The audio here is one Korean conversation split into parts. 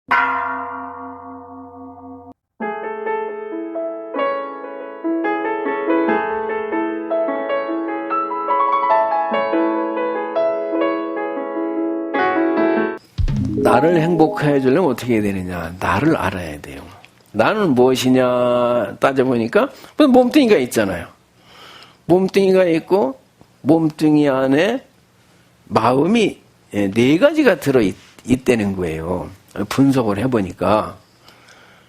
나를 행복해 주려면 어떻게 해야 되느냐? 나를 알아야 돼요. 나는 무엇이냐 따져보니까 몸뚱이가 있잖아요. 몸뚱이가 있고 몸뚱이 안에 마음이 4가지가 들어있다는 거예요. 분석을 해보니까.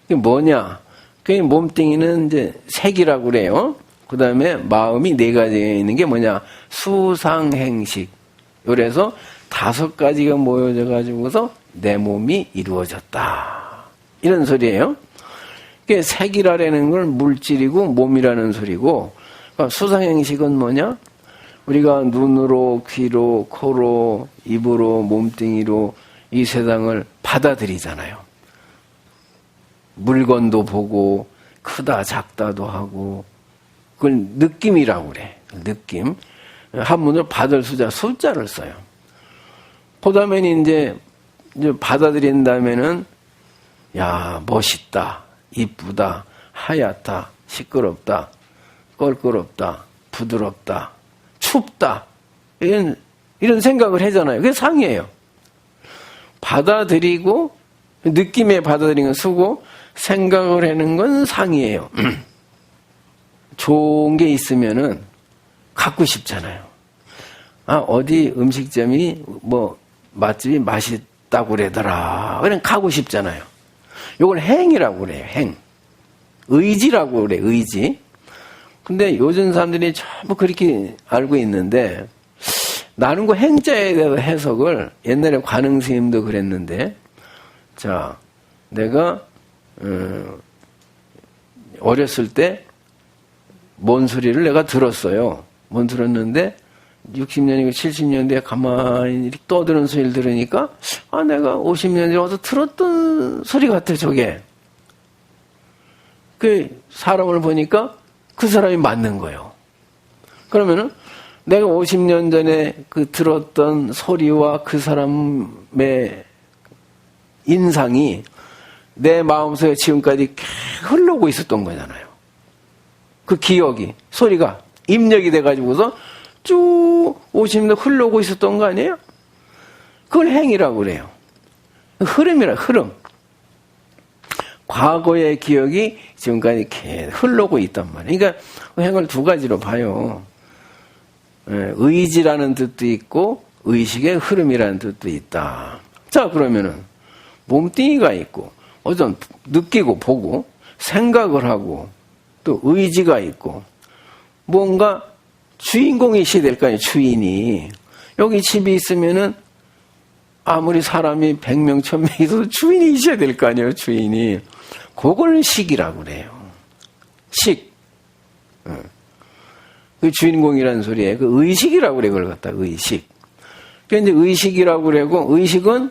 그게 뭐냐? 그 몸뚱이는 이제 색이라고 그래요. 그 다음에 마음이 4가지가 있는 게 뭐냐? 수상행식. 그래서 5가지가 모여져 가지고서 내 몸이 이루어졌다. 이런 소리예요. 그게 색이라는 걸 물질이고 몸이라는 소리고, 그러니까 수상행식은 뭐냐? 우리가 눈으로, 귀로, 코로, 입으로, 몸뚱이로 이 세상을 받아들이잖아요. 물건도 보고 크다 작다도 하고, 그걸 느낌이라고 그래. 느낌. 한문으로 받을 숫자를 써요. 그 다음에 이제 받아들인다면은, 야, 멋있다, 이쁘다, 하얗다, 시끄럽다, 껄끄럽다, 부드럽다, 춥다. 이런 생각을 하잖아요. 그게 상이에요. 받아들이고, 느낌에 받아들이는 건 수고, 생각을 하는 건 상이에요. 좋은 게 있으면은 갖고 싶잖아요. 아, 어디 음식점이 맛집이 맛있다고 그러더라. 그냥 가고 싶잖아요. 요걸 행이라고 그래요. 행. 의지라고 그래. 의지. 근데 요즘 사람들이 전부 그렇게 알고 있는데, 나는 그 행자에 대해서 해석을 옛날에 관흥 스님도 그랬는데, 자, 내가 어렸을 때 뭔 소리를 내가 들었어요. 뭔 들었는데 60년이고 70년대에 가만히 떠드는 소리를 들으니까, 아, 내가 50년 전에 와서 들었던 소리 같아, 저게. 그 사람을 보니까 그 사람이 맞는 거예요. 그러면은 내가 50년 전에 그 들었던 소리와 그 사람의 인상이 내 마음속에 지금까지 흐르고 있었던 거잖아요. 그 기억이, 소리가 입력이 돼가지고서 쭉 50년 흐르고 있었던 거 아니에요? 그걸 행이라고 그래요. 흐름이라, 흐름. 과거의 기억이 지금까지 이렇게 흐르고 있단 말이에요. 그러니까 행을 2가지로 봐요. 의지라는 뜻도 있고 의식의 흐름이라는 뜻도 있다. 자, 그러면은 몸뚱이가 있고 어떤 느끼고 보고 생각을 하고 또 의지가 있고 뭔가 주인공이 있어야 될 거 아니에요. 주인이. 여기 집이 있으면은 아무리 사람이 100명 1000명 있어도 주인이 있어야 될 거 아니에요. 주인이. 그걸 식이라고 그래요. 식. 그 주인공이라는 소리에 그 의식이라고 그래. 그걸 갖다 의식. 그런데 의식이라고 그러고, 의식은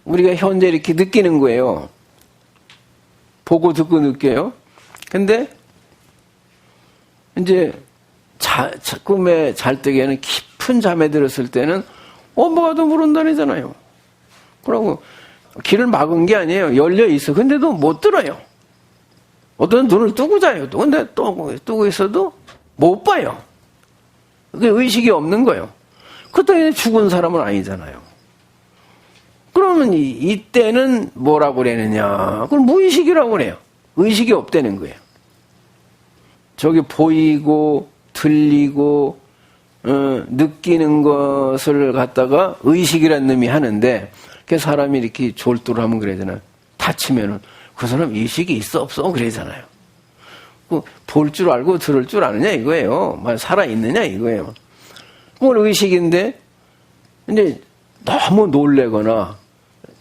우리가 현재 이렇게 느끼는 거예요. 보고 듣고 느껴요. 근데 이제 꿈에 잘 때에는 깊은 잠에 들었을 때는 뭐가 더 물은다니잖아요. 그러고 길을 막은 게 아니에요. 열려 있어. 근데도 못 들어요. 어떤 눈을 뜨고 자요. 근데 또 뜨고 있어도 못 봐요. 그게 의식이 없는 거예요. 그때 죽은 사람은 아니잖아요. 그러면 이때는 뭐라고 그러느냐? 그걸 무의식이라고 그래요. 의식이 없다는 거예요. 저기 보이고 들리고 느끼는 것을 갖다가 의식이라는 놈이 하는데, 그 사람이 이렇게 졸도를 하면 그러잖아요. 다치면은 그 사람 의식이 있어 없어 그러잖아요. 볼 줄 알고 들을 줄 아느냐 이거예요. 살아있느냐 이거예요. 그건 의식인데 이제 너무 놀래거나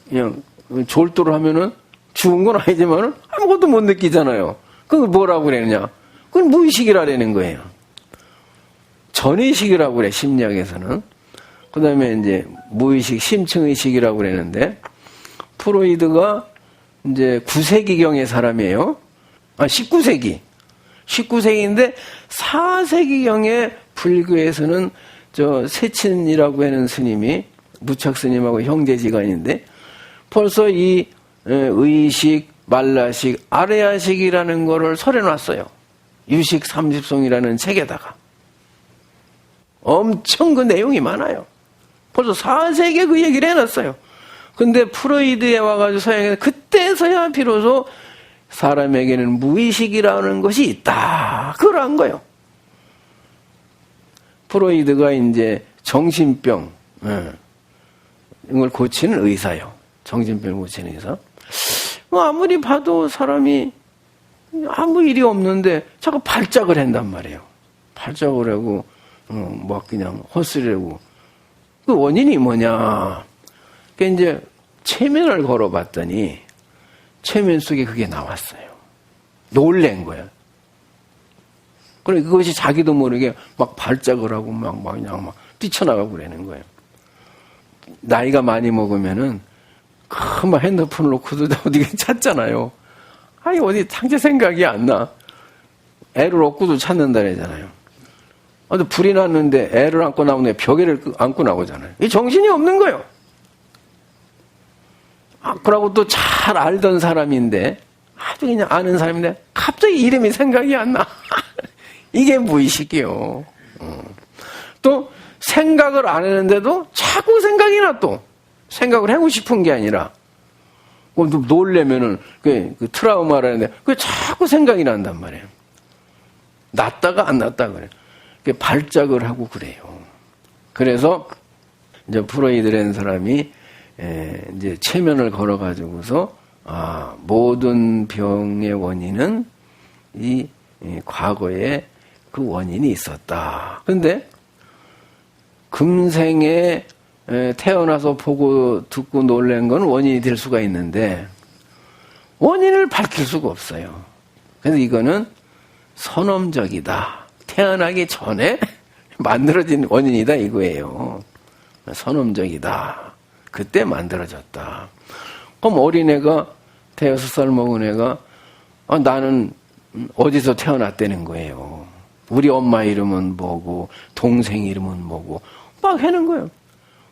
그냥 졸도를 하면은 죽은 건 아니지만은 아무것도 못 느끼잖아요. 그거 뭐라고 그러느냐? 그건 무의식이라는 거예요. 전의식이라고 그래, 심리학에서는. 그 다음에 이제 무의식, 심층의식이라고 그러는데, 프로이드가 이제 9세기경의 사람이에요. 19세기. 19세기인데 4세기경에 불교에서는 세친이라고 하는 스님이, 무척 스님하고 형제지간인데, 벌써 이 의식, 말라식, 아레야식이라는 거를 설해놨어요. 유식 30송이라는 책에다가. 엄청 그 내용이 많아요. 벌써 4세기에 그 얘기를 해놨어요. 근데 프로이드에 와가지고 서양에서 그때서야 비로소 사람에게는 무의식이라는 것이 있다. 그걸 한 거예요. 프로이드가 이제 정신병, 이걸 고치는 의사요. 정신병을 고치는 의사. 뭐 아무리 봐도 사람이 아무 일이 없는데 자꾸 발작을 한단 말이에요. 발작을 하고, 막 그냥 헛소리하고. 그 원인이 뭐냐. 그 이제 체면을 걸어봤더니 체면 속에 그게 나왔어요. 놀란 거야. 그래, 그것이 자기도 모르게 막 발작을 하고 그냥 막 뛰쳐나가고 그러는 거예요. 나이가 많이 먹으면은 막 핸드폰을 놓고도 어디 찾잖아요. 아니, 어디 상대 생각이 안 나. 애를 얻고도 찾는다 그러잖아요. 불이 났는데 애를 안고 나오는데 벽에를 안고 나오잖아요. 이 정신이 없는 거예요. 그러고 또 잘 알던 사람인데, 아주 그냥 아는 사람인데, 갑자기 이름이 생각이 안 나. 이게 무의식이요. 또, 생각을 안 했는데도 자꾸 생각이 나 또. 생각을 하고 싶은 게 아니라, 놀래면은, 그 트라우마라는데, 그게 자꾸 생각이 난단 말이에요. 났다가 안 났다 그래요. 발작을 하고 그래요. 그래서, 이제 프로이드라는 사람이, 이제 체면을 걸어가지고서, 모든 병의 원인은 이 과거에 그 원인이 있었다. 근데, 금생에 태어나서 보고 듣고 놀란 건 원인이 될 수가 있는데, 원인을 밝힐 수가 없어요. 그래서 이거는 선엄적이다. 태어나기 전에 만들어진 원인이다 이거예요. 선엄적이다. 그때 만들어졌다. 그럼 어린애가 대여섯 살 먹은 애가 나는 어디서 태어났다는 거예요. 우리 엄마 이름은 뭐고 동생 이름은 뭐고 막 하는 거예요.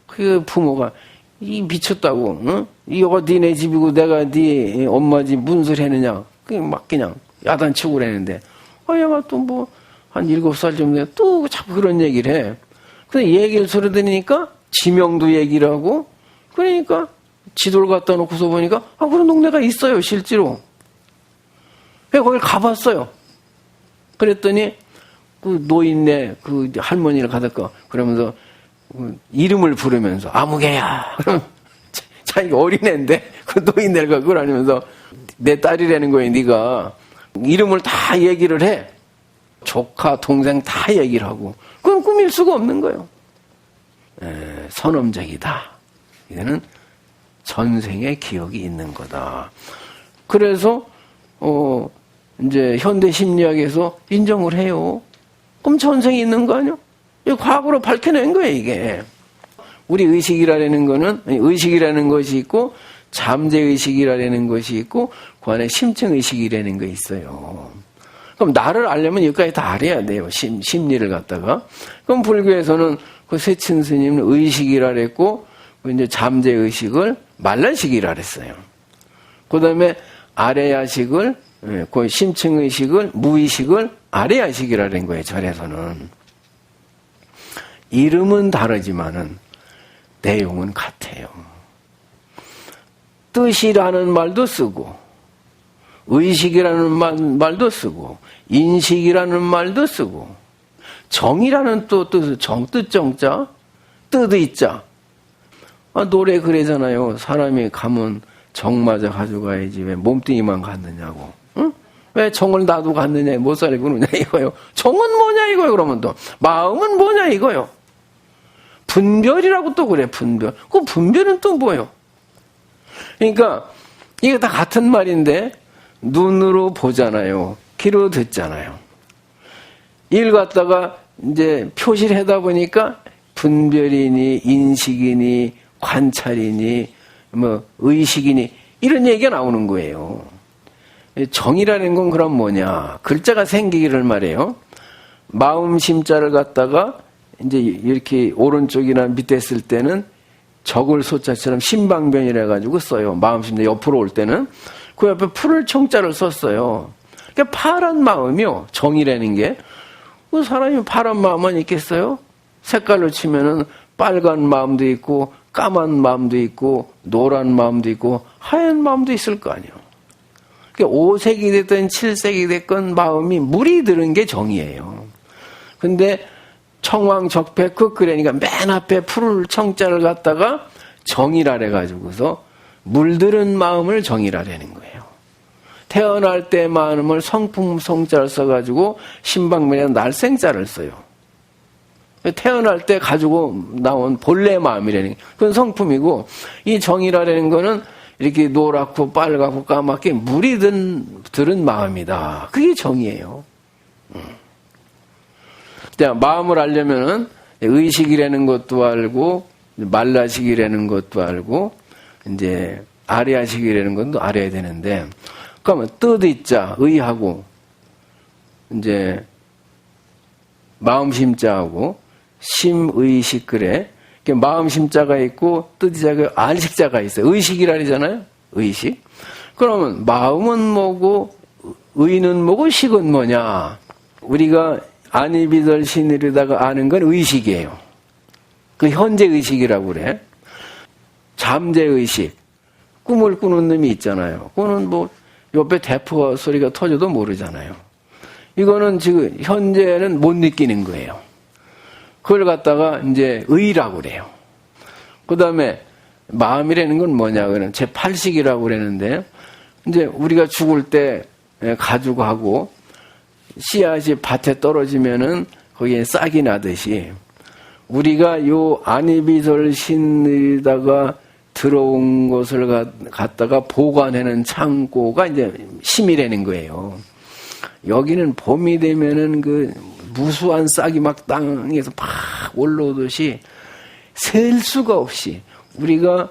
그 부모가 이 미쳤다고, 응? 이거 니네 집이고 내가 네 엄마 집 무슨 소리 했느냐. 막 그냥 야단치고 그랬는데 얘가 또 뭐 한 7살쯤 돼 또 자꾸 그런 얘기를 해. 근데 얘기를 소리 들으니까 지명도 얘기를 하고 그러니까 지도를 갖다 놓고서 보니까 그런 동네가 있어요 실제로. 그래서 거길 가봤어요. 그랬더니 그 노인네 그 할머니를 가다가 그러면서 이름을 부르면서 아무개야. 자기가 어린애인데 그 노인네가 그걸 아니면서 내 딸이라는 거에 네가 이름을 다 얘기를 해. 조카 동생 다 얘기를 하고 그건 꾸밀 수가 없는 거예요. 선엄적이다. 이거는 전생의 기억이 있는 거다. 그래서 이제 현대 심리학에서 인정을 해요. 그럼 전생이 있는 거 아니야? 과거로 밝혀낸 거예요, 이게. 우리 의식이라는 거는, 의식이라는 것이 있고, 잠재의식이라는 것이 있고, 그 안에 심층의식이라는 게 있어요. 그럼 나를 알려면 여기까지 다 알아야 돼요, 심리를 갖다가. 그럼 불교에서는 그 세친 스님은 의식이라 그랬고, 이제 잠재의식을 말라식이라 그랬어요. 그 다음에 아레야식을, 그 심층의식을, 무의식을 아레야식이라 그런 거예요, 절에서는. 이름은 다르지만은 내용은 같아요. 뜻이라는 말도 쓰고 의식이라는 말도 쓰고 인식이라는 말도 쓰고 정이라는 또 뜻, 정뜻 정자, 뜻의자. 노래 그러잖아요. 사람이 가면 정 맞아 가져가야지 왜 몸뚱이만 갔느냐고. 응? 왜 정을 놔두고 갔느냐 못 살고 그러냐 이거요. 정은 뭐냐 이거요. 그러면 또 마음은 뭐냐 이거요. 분별이라고 또 그래, 분별. 그 분별은 또 뭐예요? 그러니까, 이게 다 같은 말인데, 눈으로 보잖아요. 귀로 듣잖아요. 이걸 갖다가 이제 표시를 하다 보니까, 분별이니, 인식이니, 관찰이니, 뭐, 의식이니, 이런 얘기가 나오는 거예요. 정이라는 건 그럼 뭐냐? 글자가 생기기를 말해요. 마음 심자를 갖다가 이제 이렇게 오른쪽이나 밑에 쓸 때는 적을 소자처럼 신방변이라 가지고 써요. 마음심자 옆으로 올 때는 그 옆에 풀을 청자를 썼어요. 그러니까 파란 마음이요. 정이라는 게. 그 사람이 파란 마음만 있겠어요? 색깔로 치면은 빨간 마음도 있고 까만 마음도 있고 노란 마음도 있고 하얀 마음도 있을 거 아니에요. 그러니까 5색이 됐든 7색이 됐건 마음이 물이 들은 게 정이에요. 근데 청왕적폐 그러니까 맨 앞에 풀을 청자를 갖다가 정이라 해가지고서 물들은 마음을 정이라라는 거예요. 태어날 때 마음을 성품 성자를 써가지고 신방면에 날생자를 써요. 태어날 때 가지고 나온 본래 마음이라는 게 그건 성품이고 이 정이라는 거는 이렇게 노랗고 빨갛고 까맣게 물이 들은 마음이다. 그게 정이에요. 자, 마음을 알려면은 의식이라는 것도 알고 말라식이라는 것도 알고 이제 아래아식이라는 것도 알아야 되는데 그러면 뜻이자 의하고 이제 마음심자하고 심의식 그래. 마음심자가 있고 뜻이자가 안식자가 있어요. 의식이라 그러잖아요. 의식. 그러면 마음은 뭐고 의는 뭐고 식은 뭐냐. 우리가 아니비덜신이르다가 아는 건 의식이에요. 그 현재 의식이라고 그래. 잠재 의식. 꿈을 꾸는 놈이 있잖아요. 그거는 뭐 옆에 대포 소리가 터져도 모르잖아요. 이거는 지금 현재는 못 느끼는 거예요. 그걸 갖다가 이제 의라고 그래요. 그 다음에 마음이라는 건 뭐냐 그러면 제8식이라고 그러는데 이제 우리가 죽을 때 가죽하고 씨앗이 밭에 떨어지면은 거기에 싹이 나듯이 우리가 요 아니비설신에다가 들어온 것을 갖다가 보관하는 창고가 이제 심이라는 거예요. 여기는 봄이 되면은 그 무수한 싹이 막 땅에서 팍 올라오듯이 셀 수가 없이 우리가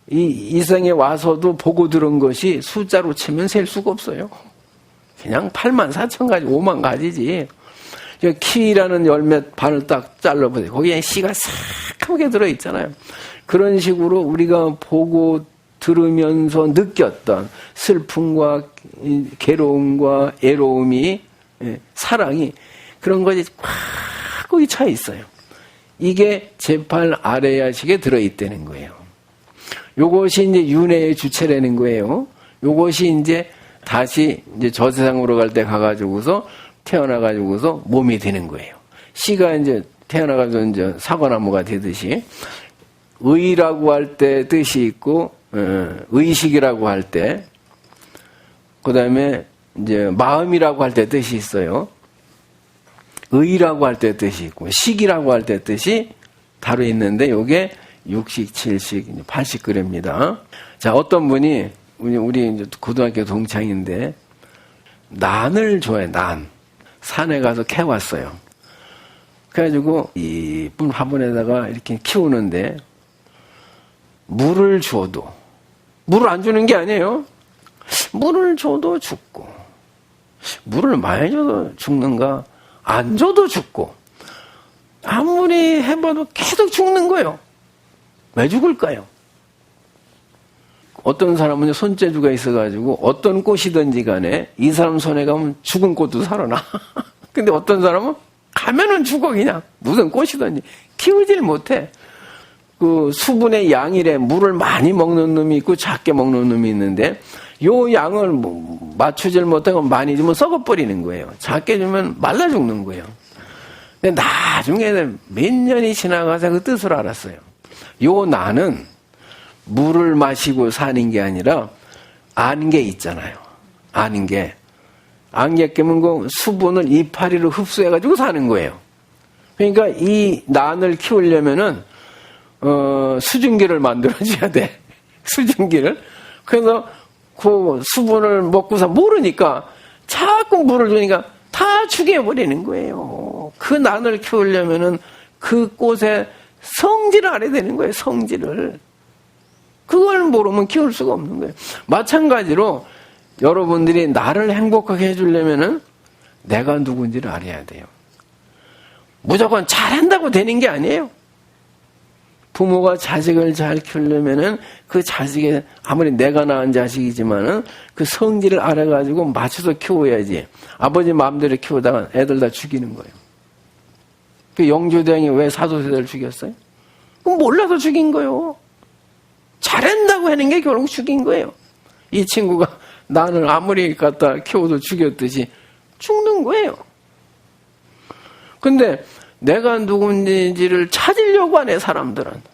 이 세상에 와서도 보고 들은 것이 숫자로 치면 셀 수가 없어요. 그냥 84,000가지, 5만 가지지. 키라는 열매 반을 딱 잘라보세요. 거기에 씨가 새카맣게 들어있잖아요. 그런 식으로 우리가 보고 들으면서 느꼈던 슬픔과 괴로움과 애로움이, 사랑이 그런 것이 꽉 거기 차 있어요. 이게 제8 아래야식에 들어있다는 거예요. 요것이 이제 윤회의 주체라는 거예요. 요것이 이제 다시 이제 저 세상으로 갈 때 가가지고서 태어나가지고서 몸이 되는 거예요. 씨가 이제 태어나가지고 이제 사과나무가 되듯이 의라고 할 때 뜻이 있고, 의식이라고 할 때, 그 다음에 이제 마음이라고 할 때 뜻이 있어요. 의라고 할 때 뜻이 있고, 식이라고 할 때 뜻이 다루 있는데, 요게 6식, 7식, 8식 그럽니다. 자, 어떤 분이, 우리 이제 고등학교 동창인데, 난을 좋아해, 난. 산에 가서 캐왔어요. 그래가지고, 이쁜 화분에다가 이렇게 키우는데, 물을 줘도, 물을 안 주는 게 아니에요. 물을 줘도 죽고, 물을 많이 줘도 죽는가, 안 줘도 죽고, 아무리 해봐도 계속 죽는 거예요. 왜 죽을까요? 어떤 사람은 손재주가 있어가지고 어떤 꽃이든지 간에 이 사람 손에 가면 죽은 꽃도 살아나. 근데 어떤 사람은 가면은 죽어 그냥. 무슨 꽃이든지. 키우질 못해. 그 수분의 양이래. 물을 많이 먹는 놈이 있고 작게 먹는 놈이 있는데 요 양을 맞추질 못하고 많이 주면 썩어버리는 거예요. 작게 주면 말라 죽는 거예요. 근데 나중에 몇 년이 지나가서 그 뜻을 알았어요. 요 나는 물을 마시고 사는 게 아니라 안개 있잖아요. 안개. 안개 끼면 그 수분을 이파리로 흡수해가지고 사는 거예요. 그러니까 이 난을 키우려면은 수증기를 만들어줘야 돼. 수증기를. 그래서 그 수분을 먹고서 모르니까 자꾸 물을 주니까 다 죽여버리는 거예요. 그 난을 키우려면은 그 꽃의 성질을 알아야 되는 거예요. 성질을. 그걸 모르면 키울 수가 없는 거예요. 마찬가지로 여러분들이 나를 행복하게 해주려면은 내가 누군지를 알아야 돼요. 무조건 잘한다고 되는 게 아니에요. 부모가 자식을 잘 키우려면은 그 자식의, 아무리 내가 낳은 자식이지만은 그 성질을 알아가지고 맞춰서 키워야지. 아버지 마음대로 키우다가 애들 다 죽이는 거예요. 그 영조대왕이 왜 사도세자를 죽였어요? 몰라서 죽인 거예요. 잘한다고 하는 게 결국 죽인 거예요. 이 친구가 나는 아무리 갖다 키워도 죽였듯이 죽는 거예요. 근데 내가 누군지를 찾으려고 하네, 사람들은.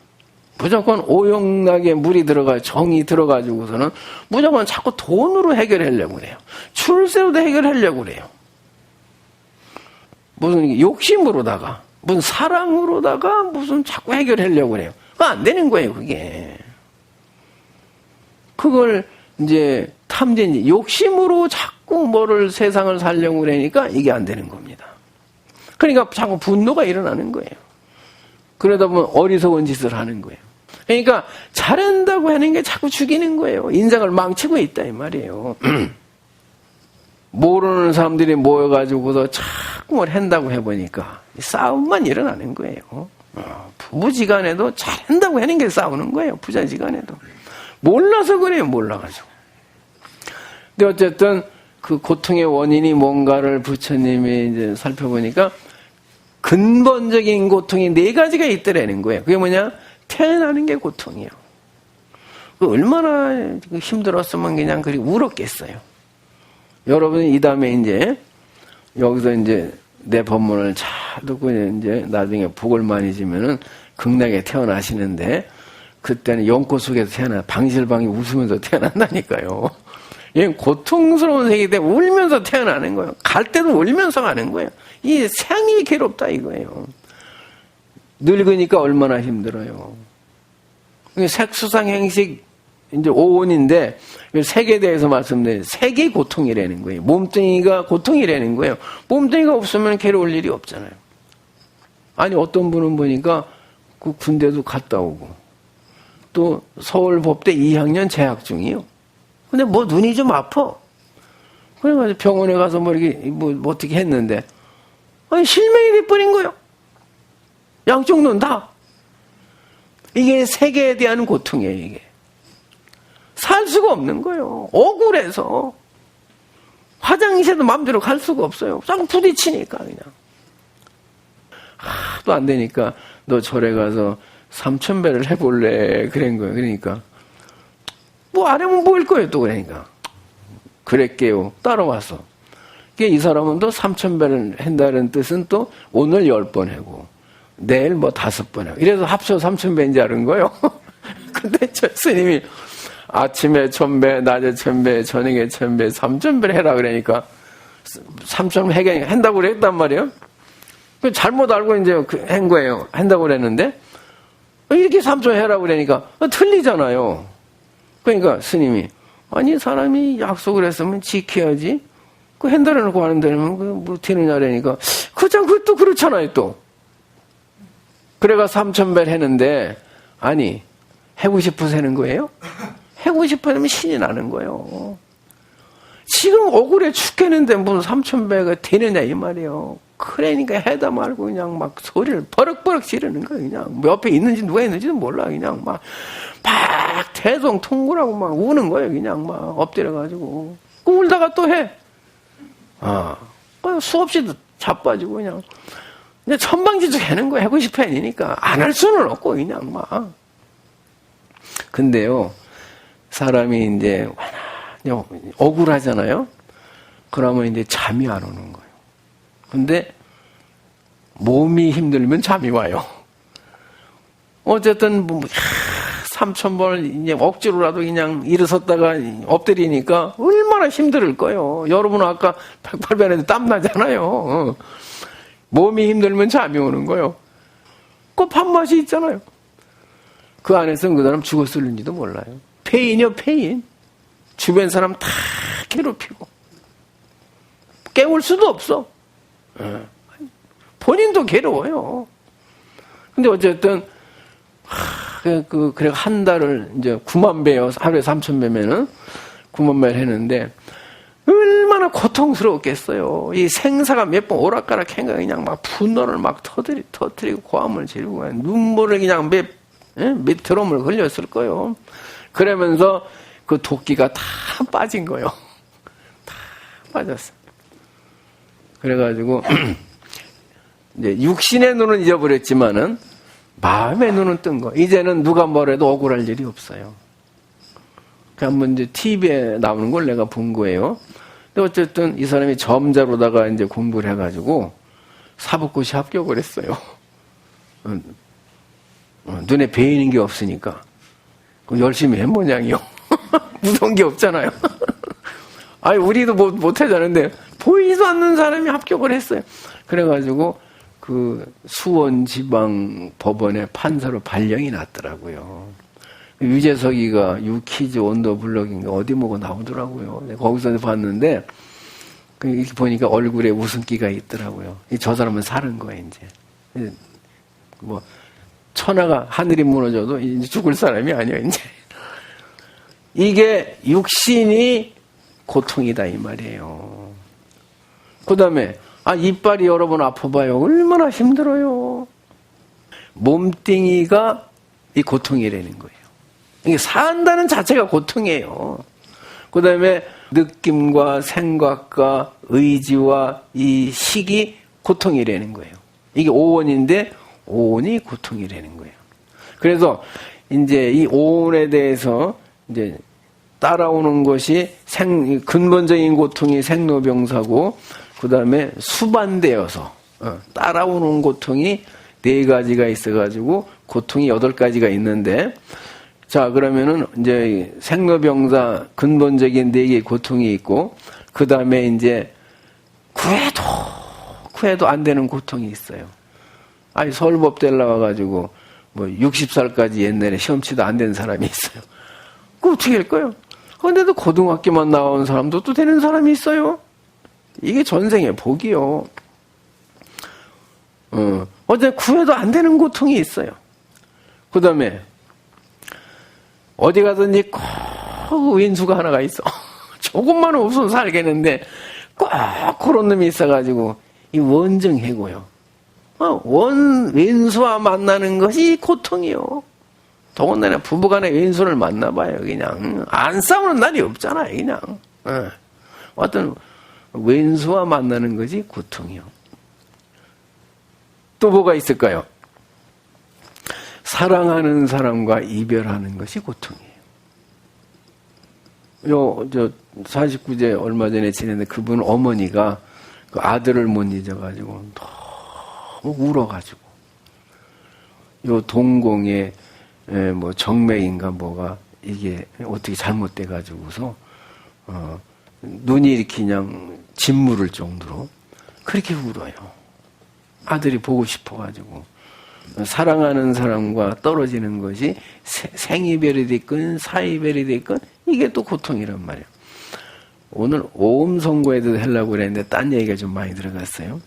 무조건 오용락에 물이 들어가, 정이 들어가지고서는 무조건 자꾸 돈으로 해결하려고 그래요. 출세로도 해결하려고 그래요. 무슨 욕심으로다가, 무슨 사랑으로다가 무슨 자꾸 해결하려고 그래요. 그거 안 되는 거예요, 그게. 그걸 이제 탐진지, 욕심으로 자꾸 뭐를 세상을 살려고 그러니까 이게 안 되는 겁니다. 그러니까 자꾸 분노가 일어나는 거예요. 그러다 보면 어리석은 짓을 하는 거예요. 그러니까 잘한다고 하는 게 자꾸 죽이는 거예요. 인생을 망치고 있다 이 말이에요. 모르는 사람들이 모여가지고서 자꾸 뭘 한다고 해보니까 싸움만 일어나는 거예요. 부부지간에도 잘한다고 하는 게 싸우는 거예요. 부자지간에도. 몰라서 그래요. 몰라가지고. 근데 어쨌든 그 고통의 원인이 뭔가를 부처님이 이제 살펴보니까 근본적인 고통이 4가지가 있더라는 거예요. 그게 뭐냐? 태어나는 게 고통이에요. 얼마나 힘들었으면 그냥 그리 울었겠어요. 여러분이 이 다음에 이제 여기서 이제 내 법문을 잘 듣고 이제 나중에 복을 많이 지면은 극락에 태어나시는데 그때는 연꽃 속에서 방실방이 웃으면서 태어난다니까요. 얘는 고통스러운 세계 때문에 울면서 태어나는 거예요. 갈 때도 울면서 가는 거예요. 이 생이 괴롭다 이거예요. 늙으니까 얼마나 힘들어요. 색수상행식 이제 5원인데 색에 대해서 말씀드려요. 색이 고통이라는 거예요. 몸뚱이가 고통이라는 거예요. 몸뚱이가 없으면 괴로울 일이 없잖아요. 아니 어떤 분은 보니까 그 군대도 갔다 오고 또 서울법대 2학년 재학 중이요. 근데 뭐 눈이 좀 아파. 그래가지고 병원에 가서 뭐 이렇게 뭐 어떻게 했는데 아니 실명이 돼버린 거예요. 양쪽 눈 다. 이게 세계에 대한 고통이에요. 이게 살 수가 없는 거예요. 억울해서 화장실도 마음대로 갈 수가 없어요. 자꾸 부딪히니까 그냥. 하도 안 되니까 너 절에 가서 3000배를 해볼래 그런 거예요. 그러니까 뭐 안 하면 뭐일 거예요 또. 그러니까 그랬게요. 따라와서 이 사람은 또 3000배를 한다는 뜻은 또 오늘 10번 하고 내일 뭐 5번 하고 이래서 합쳐 3000배인 줄 아는 거예요. 근데 저 스님이 아침에 1000배, 낮에 1000배, 저녁에 1000배, 3000배를 해라 그러니까 3000배 한다고 그랬단 말이에요. 잘못 알고 이제 한 거예요. 한다고 그랬는데 이렇게 3000 해라 그러니까 틀리잖아요. 그러니까 스님이 아니 사람이 약속을 했으면 지켜야지. 그 한다려 놓고 하는 데는 뭐 되느냐라니까 그것도 그렇잖아요 또. 그래가 3000배를 했는데 아니 하고 싶어서 하는 거예요? 하고 싶어하면 신이 나는 거예요. 지금 억울해 죽겠는데 무슨 3000배가 되느냐 이 말이에요. 그러니까 해다 말고 그냥 막 소리를 버럭버럭 지르는 거예요. 그냥 옆에 있는지 누가 있는지도 몰라. 그냥 막 대성통곡하고 막 우는 거예요. 그냥 막 엎드려가지고 울다가 또 해. 수없이 자빠지고 그냥 천방지축 하는 거 하고 싶어 하니까 안 할 수는 없고 그냥 막. 근데요 사람이 이제 억울하잖아요. 그러면 이제 잠이 안 오는 거예요. 근데 몸이 힘들면 잠이 와요. 어쨌든 뭐 3000번 이제 억지로라도 그냥 일어섰다가 엎드리니까 얼마나 힘들 거예요. 여러분 아까 108변에도 땀 나잖아요. 몸이 힘들면 잠이 오는 거예요. 그 밥맛이 있잖아요. 그 안에서는 그 사람 죽었을는지도 몰라요. 폐인이요, 폐인. 주변 사람 다 괴롭히고 깨울 수도 없어. 본인도 괴로워요. 근데 어쨌든 그래 한 달을 이제 9만 배요. 하루에 3000배면은 9만 배를 했는데 얼마나 고통스러웠겠어요. 이 생사가 몇 번 오락가락 행가 그냥 막 분노를 막 터뜨리고 고함을 지르고 눈물을 그냥 밑으로 흘렸을 거예요. 그러면서 그 도끼가 다 빠진 거예요. 다 빠졌어. 그래가지고 이제 육신의 눈은 잊어버렸지만은 마음의 눈은 뜬 거. 이제는 누가 뭐래도 억울할 일이 없어요. 한번 이제 TV에 나오는 걸 내가 본 거예요. 근데 어쨌든 이 사람이 점자로다가 이제 공부를 해가지고 사법고시 합격을 했어요. 눈에 베이는 게 없으니까. 열심히 한 모양이요. 무서운 게 없잖아요. 아니, 우리도 못하자는데, 보이지도 않는 사람이 합격을 했어요. 그래가지고, 그, 수원지방 법원의 판사로 발령이 났더라고요. 유재석이가 유키즈 원더블럭인가 어디 뭐가 나오더라고요. 거기서 봤는데, 이렇게 보니까 얼굴에 웃음기가 있더라고요. 저 사람은 사는 거예요, 이제. 뭐, 천하가 하늘이 무너져도 이제 죽을 사람이 아니야, 이제. 이게 육신이 고통이다, 이 말이에요. 그 다음에, 이빨이 여러 번 아파봐요. 얼마나 힘들어요. 몸뚱이가 이 고통이라는 거예요. 이게 산다는 자체가 고통이에요. 그 다음에 느낌과 생각과 의지와 이 식이 고통이라는 거예요. 이게 오온인데, 오온이 고통이라는 거예요. 그래서 이제 이 오온에 대해서 이제 따라오는 것이 근본적인 고통이 생로병사고, 그 다음에 수반되어서 따라오는 고통이 4가지가 있어가지고 고통이 8가지가 있는데, 자, 그러면은 이제 생로병사 근본적인 4개의 고통이 있고, 그 다음에 이제 구해도 안 되는 고통이 있어요. 서울법대 나와가지고 뭐 60살까지 옛날에 시험치도 안 된 사람이 있어요. 그거 어떻게 할까요? 그런데도 고등학교만 나온 사람도 또 되는 사람이 있어요. 이게 전생의 복이요. 어제 구해도 안 되는 고통이 있어요. 그 다음에 어디 가든지 꼭 왼수가 하나가 있어. 조금만 없으면 살겠는데 꼭 그런 놈이 있어가지고 이 원증해고요. 왼수와 만나는 것이 고통이요. 더군다나 부부간에 왼수를 만나봐요. 그냥 안 싸우는 날이 없잖아요. 그냥 어떤 왼수와 만나는 것이 고통이요. 또 뭐가 있을까요? 사랑하는 사람과 이별하는 것이 고통이에요. 49제 얼마 전에 지냈는데 그분 어머니가 그 아들을 못 잊어가지고 너무 울어가지고 요 동공에 뭐 정맥인가 뭐가 이게 어떻게 잘못돼가지고서 눈이 이렇게 그냥 짓무를 정도로 그렇게 울어요. 아들이 보고 싶어가지고 사랑하는 사람과 떨어지는 것이 생이별이 됐건 사이별이 됐건 이게 또 고통이란 말이에요. 오늘 오음 선고에 대해서 하려고 그랬는데 딴 얘기가 좀 많이 들어갔어요.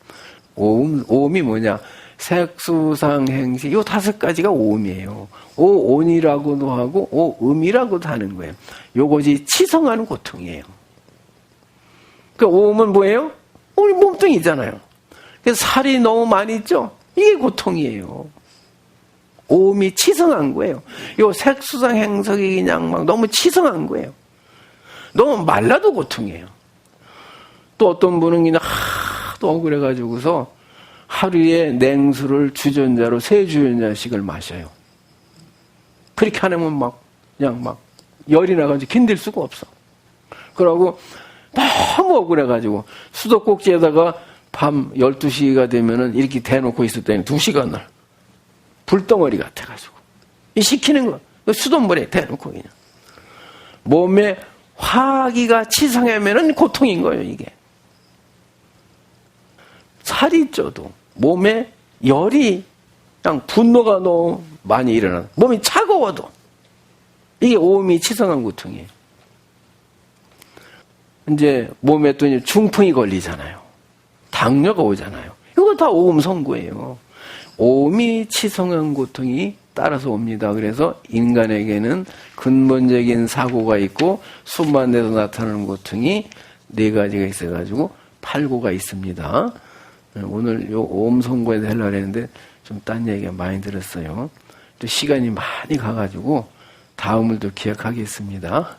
오음이 뭐냐? 색수상 행시 요 5가지가 오음이에요. 오온이라고도 하고 오음이라고도 하는 거예요. 요것이 치성하는 고통이에요. 그 오음은 뭐예요? 우리 몸뚱이잖아요. 그래서 살이 너무 많이 있죠? 이게 고통이에요. 오음이 치성한 거예요. 요 색수상 행석이 그냥 막 너무 치성한 거예요. 너무 말라도 고통이에요. 또 어떤 분은 그냥 하도 억울해가지고서 하루에 냉수를 주전자로 3주전자씩을 마셔요. 그렇게 안 하면 그냥 열이 나가지고 견딜 수가 없어. 그러고 너무 억울해가지고 수도꼭지에다가 밤 12시가 되면은 이렇게 대놓고 있었더니 2시간을 불덩어리 같아가지고 이 시키는 거 수돗물에 대놓고 그냥 몸에 화기가 치성하면은 고통인 거예요. 이게 살이 쪄도 몸에 열이 그냥 분노가 너무 많이 일어나 몸이 차가워도 이게 오음이 치성한 고통이에요. 이제 몸에 또 이제 중풍이 걸리잖아요. 당뇨가 오잖아요. 이거 다 오음 선고예요. 오음이 치성한 고통이 따라서 옵니다. 그래서 인간에게는 근본적인 사고가 있고 수반돼서 나타나는 고통이 4가지가 있어가지고 8고가 있습니다. 오늘 요 오음 선고에 대해서 하려고 했는데 좀 딴 얘기가 많이 들었어요. 또 시간이 많이 가가지고 다음을 또 기약하겠습니다.